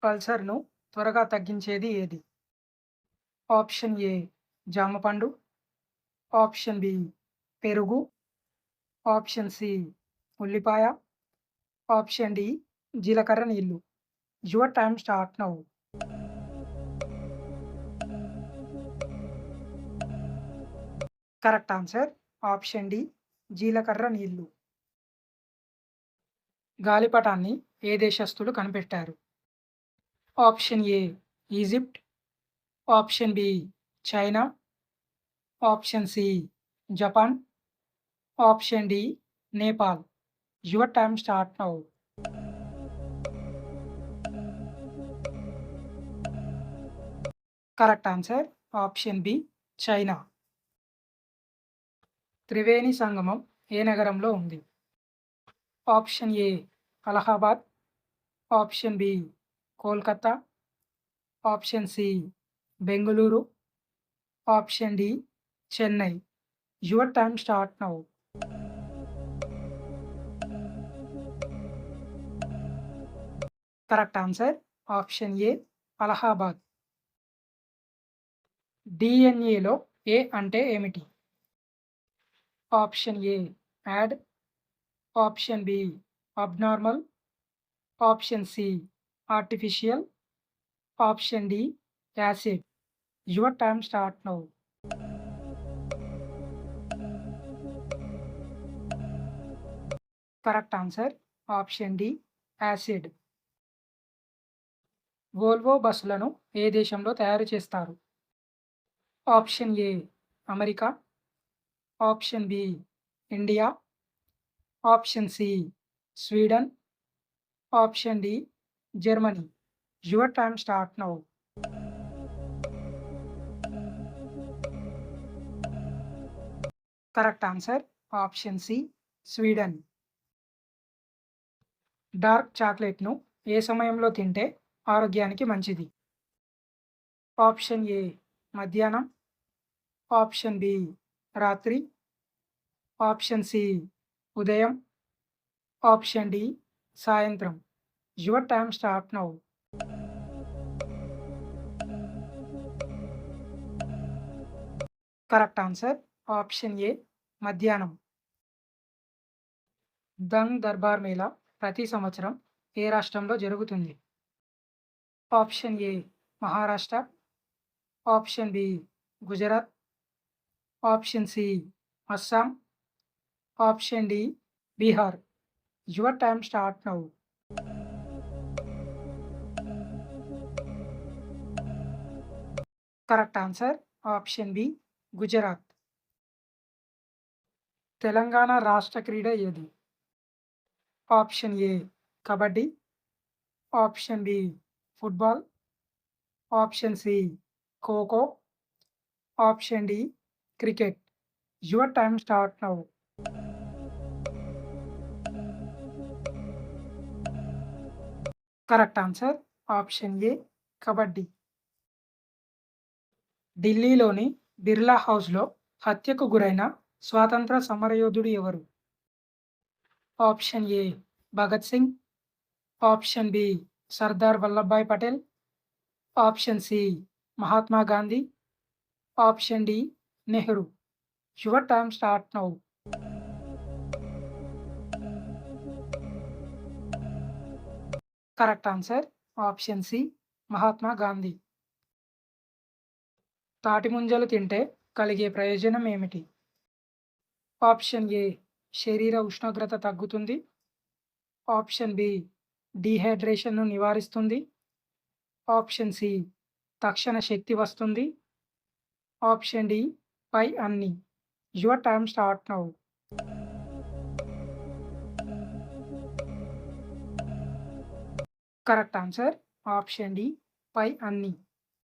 పల్సర్‌ను త్వరగా తగ్గించేది ఏది? ఆప్షన్ ఏ జామ పండు, ఆప్షన్ బి పెరుగు, ఆప్షన్ సి ఉల్లిపాయ, ఆప్షన్ డి జీలకర్ర నీళ్ళు. Your time start now. Correct answer option D జీలకర్ర నీళ్ళు. గాలిపటాన్ని ఏ దేశస్థులు కనిపెట్టారు? Option A Egypt, option B China, option C Japan, option D Nepal. Your time start now. Correct answer option B China. Triveni Sangamam ఏ నగరంలో ఉంది? Option A Allahabad, option B Kolkata, option C Bengaluru, option D Chennai. Your time start now. Correct answer option A Allahabad. డిఎన్ఏలో ఏ అంటే ఏమిటి? Option A add, option B abnormal, option C artificial, option D acid. Your time start now. Correct answer option D acid. Volvo బస్సులను ఏ దేశంలో తయారు చేస్తారు? Option A America, option B India, option C Sweden, option D Germany. Your time start now. Correct answer option C Sweden. Dark చాక్లెట్‌ను ఏ సమయంలో తింటే ఆరోగ్యానికి మంచిది? ఆప్షన్ ఏ మధ్యాహ్నం, ఆప్షన్ బి రాత్రి, ఆప్షన్ సి ఉదయం, ఆప్షన్ డి సాయంత్రం. Your time start now. Correct answer option A మధ్యాహ్నం. దంగ్ దర్బార్ మేళా ప్రతి సంవత్సరం ఏ రాష్ట్రంలో జరుగుతుంది? Option A Maharashtra, option B Gujarat, option C Assam, option D Bihar. Your time start now. Correct answer option B Gujarat. Telangana రాష్ట్ర క్రీడ ఏది? Option A kabaddi, option B football, option C kho kho, option D cricket. Your time start now. Correct answer option A kabaddi. ఢిల్లీలోని బిర్లా హౌస్‌లో హత్యకు గురైన స్వాతంత్ర సమరయోధుడు ఎవరు? Option A Bhagat Singh, option B Sardar Vallabhbhai Patel, option C Mahatma Gandhi, option D Nehru. Your time start now. Correct answer option C Mahatma Gandhi. తాటి ముంజలు తింటే కలిగే ప్రయోజనం ఏమిటి? ఆప్షన్ ఏ శరీర ఉష్ణోగ్రత తగ్గుతుంది, ఆప్షన్ బి డీహైడ్రేషన్‌ను నివారిస్తుంది, ఆప్షన్ సి తక్షణ శక్తి వస్తుంది, ఆప్షన్ డి పై అన్ని. Your time start now. Correct answer option D పై అన్ని.